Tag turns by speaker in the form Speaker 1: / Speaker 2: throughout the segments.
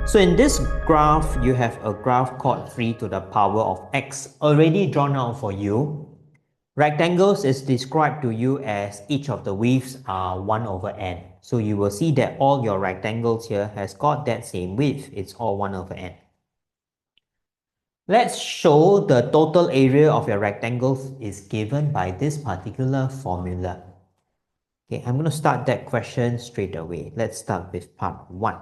Speaker 1: So in this graph, you have a graph called 3 to the power of x already drawn out for you. Rectangles is described to you as each of the widths are 1 over n. So you will see that all your rectangles here has got that same width. It's all 1 over n. Let's show the total area of your rectangles is given by this particular formula. Okay, I'm going to start that question straight away. Let's start with part 1.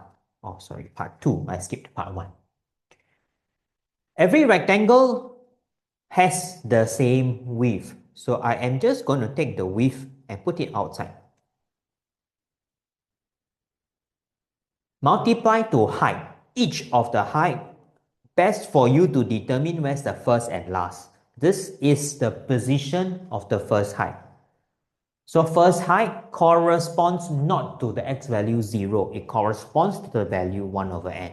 Speaker 1: Oh, sorry, part 2. I skipped part 1. Every rectangle has the same width. So I am just going to take the width and put it outside. Multiply to height. Each of the height, best for you to determine where's the first and last. This is the position of the first height. So first height corresponds not to the x value 0. It corresponds to the value 1 over n.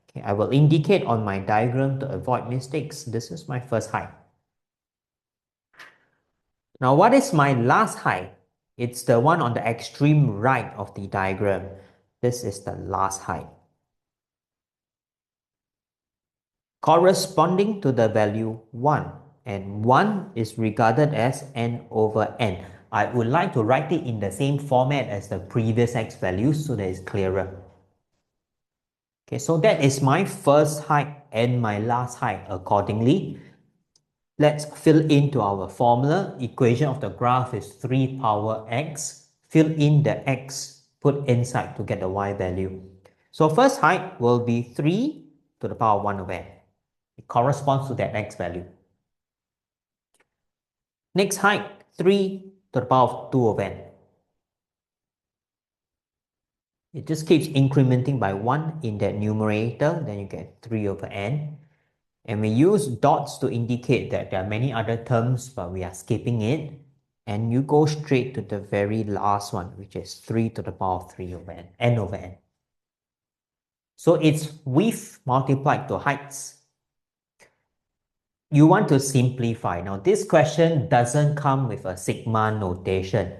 Speaker 1: Okay, I will indicate on my diagram to avoid mistakes. This is my first height. Now, what is my last height? It's the one on the extreme right of the diagram. This is the last height, corresponding to the value 1. And 1 is regarded as n over n. I would like to write it in the same format as the previous x values so that it's clearer. Okay, so that is my first height and my last height accordingly. Let's fill into our formula. Equation of the graph is 3 power x. Fill in the x, put inside to get the y value. So first height will be 3 to the power 1 over n. It corresponds to that x value. Next height, 3 to the power of 2 over n. It just keeps incrementing by 1 in that numerator, then you get 3 over n. And we use dots to indicate that there are many other terms, but we are skipping it. And you go straight to the very last one, which is 3 to the power of 3 over n, n over n. So it's width multiplied to heights. You want to simplify. Now, this question doesn't come with a sigma notation.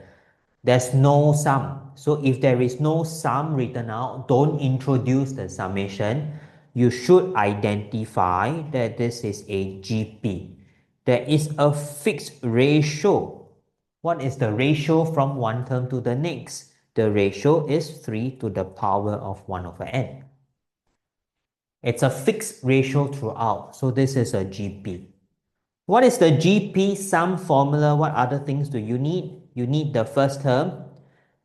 Speaker 1: There's no sum. So if there is no sum written out, don't introduce the summation. You should identify that this is a GP. There is a fixed ratio. What is the ratio from one term to the next? The ratio is 3 to the power of 1 over n. It's a fixed ratio throughout. So this is a GP. What is the GP sum formula? What other things do you need? You need the first term.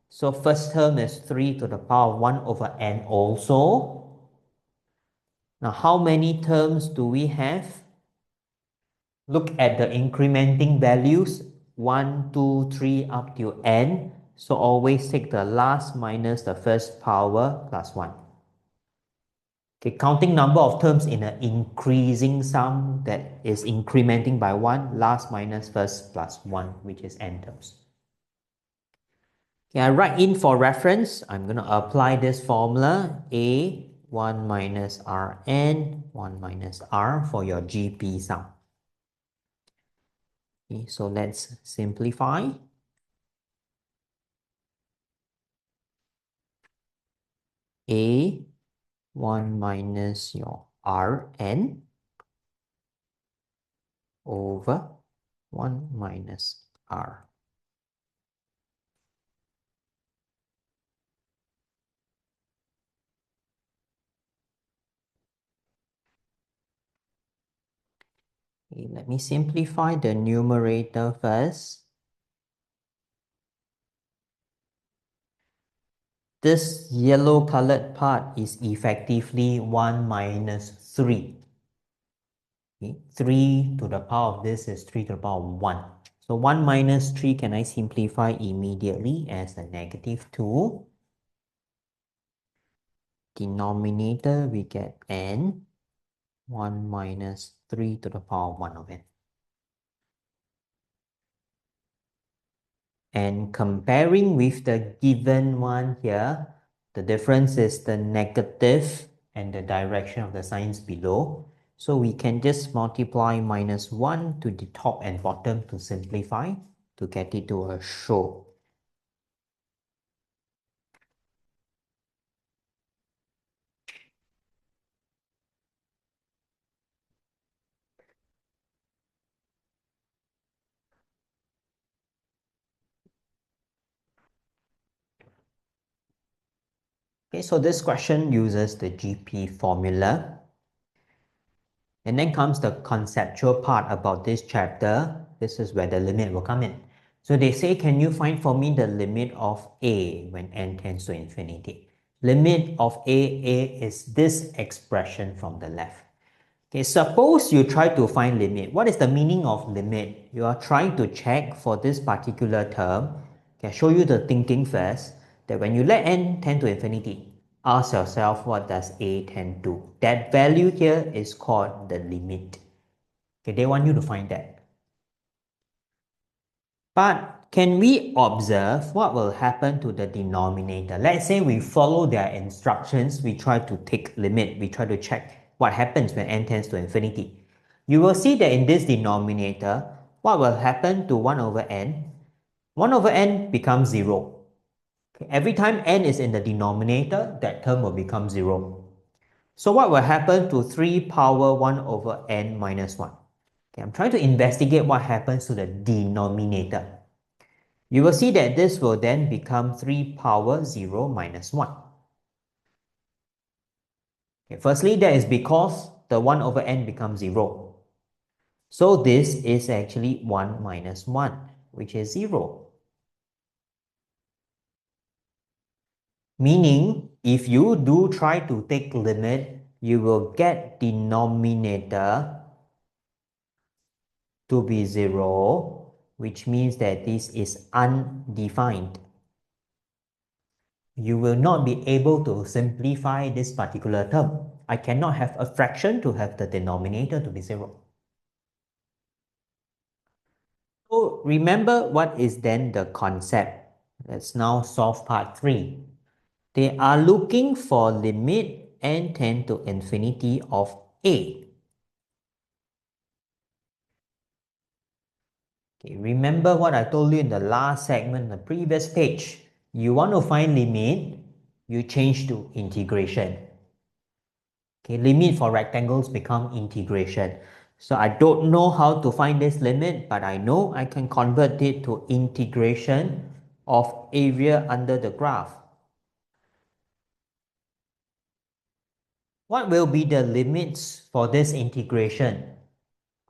Speaker 1: So first term is 3 to the power of 1 over n also. Now, how many terms do we have? Look at the incrementing values, 1, 2, 3 up to n. So always take the last minus the first power plus 1. Okay, counting number of terms in an increasing sum that is incrementing by 1, last minus first plus 1, which is n terms. Okay, I write in for reference. I'm going to apply this formula, A 1 minus Rn, 1 minus R for your GP sum. Okay, so let's simplify. A 1 minus your Rn over 1 minus R. Okay, let me simplify the numerator first. This yellow colored part is effectively 1 minus 3. Okay, 3 to the power of this is 3 to the power of 1. So 1 minus 3 can I simplify immediately as a negative 2. Denominator we get n. 1 minus 3 to the power of 1 of n. And comparing with the given one here, the difference is the negative and the direction of the signs below. So we can just multiply minus 1 to the top and bottom to simplify to get it to a show. Okay, so this question uses the GP formula. And then comes the conceptual part about this chapter. This is where the limit will come in. So they say, can you find for me the limit of a when n tends to infinity? Limit of a is this expression from the left. Okay, suppose you try to find limit. What is the meaning of limit? You are trying to check for this particular term. Okay, I'll show you the thinking first, that when you let n tend to infinity, ask yourself what does a tend to. That value here is called the limit. Okay, they want you to find that. But can we observe what will happen to the denominator? Let's say we follow their instructions, we try to take limit, we try to check what happens when n tends to infinity. You will see that in this denominator, what will happen to 1 over n? 1 over n becomes 0. Okay, every time n is in the denominator, that term will become 0. So what will happen to 3 power 1 over n minus 1? Okay, I'm trying to investigate what happens to the denominator. You will see that this will then become 3 power 0 minus 1. Okay, firstly, that is because the 1 over n becomes 0. So this is actually 1 minus 1, which is 0. Meaning, if you do try to take limit, you will get denominator to be 0, which means that this is undefined. You will not be able to simplify this particular term. I cannot have a fraction to have the denominator to be 0. So remember what is then the concept. Let's now solve part 3. They are looking for limit n tend to infinity of a. Okay, remember what I told you in the last segment, the previous page. You want to find limit, you change to integration. Okay, limit for rectangles become integration. So I don't know how to find this limit, but I know I can convert it to integration of area under the graph. What will be the limits for this integration?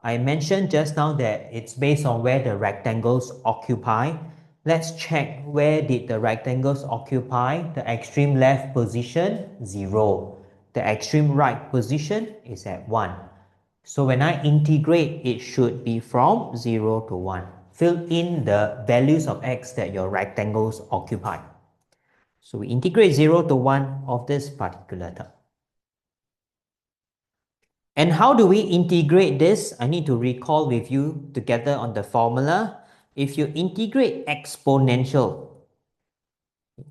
Speaker 1: I mentioned just now that it's based on where the rectangles occupy. Let's check where did the rectangles occupy. The extreme left position, 0. The extreme right position is at 1. So when I integrate, it should be from 0 to 1. Fill in the values of x that your rectangles occupy. So we integrate 0 to 1 of this particular term. And how do we integrate this? I need to recall with you together on the formula. If you integrate exponential,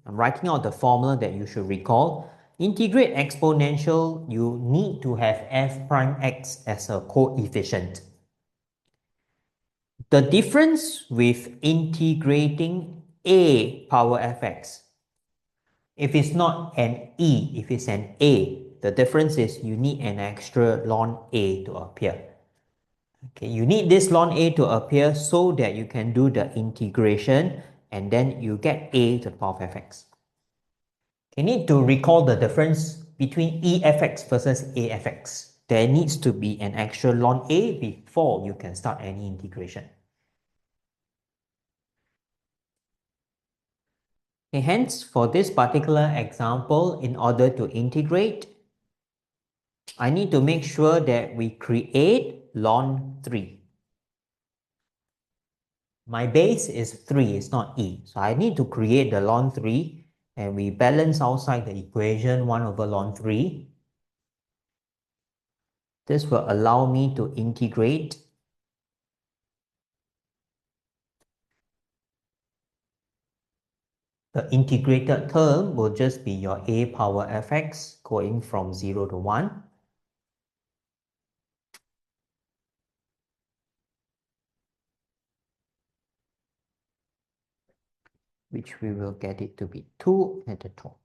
Speaker 1: I'm writing out the formula that you should recall. Integrate exponential, you need to have f prime x as a coefficient. The difference with integrating a power fx, if it's not an e, if it's an a, the difference is you need an extra ln a to appear. Okay, you need this ln a to appear so that you can do the integration and then you get a to the power of fx. You need to recall the difference between efx versus afx. There needs to be an extra ln a before you can start any integration. Okay, hence, for this particular example, in order to integrate, I need to make sure that we create ln 3. My base is 3, it's not e. So I need to create the ln 3 and we balance outside the equation 1 over ln 3. This will allow me to integrate the integrated term will just be your a power fx going from 0 to 1. Which we will get it to be 2 at the top.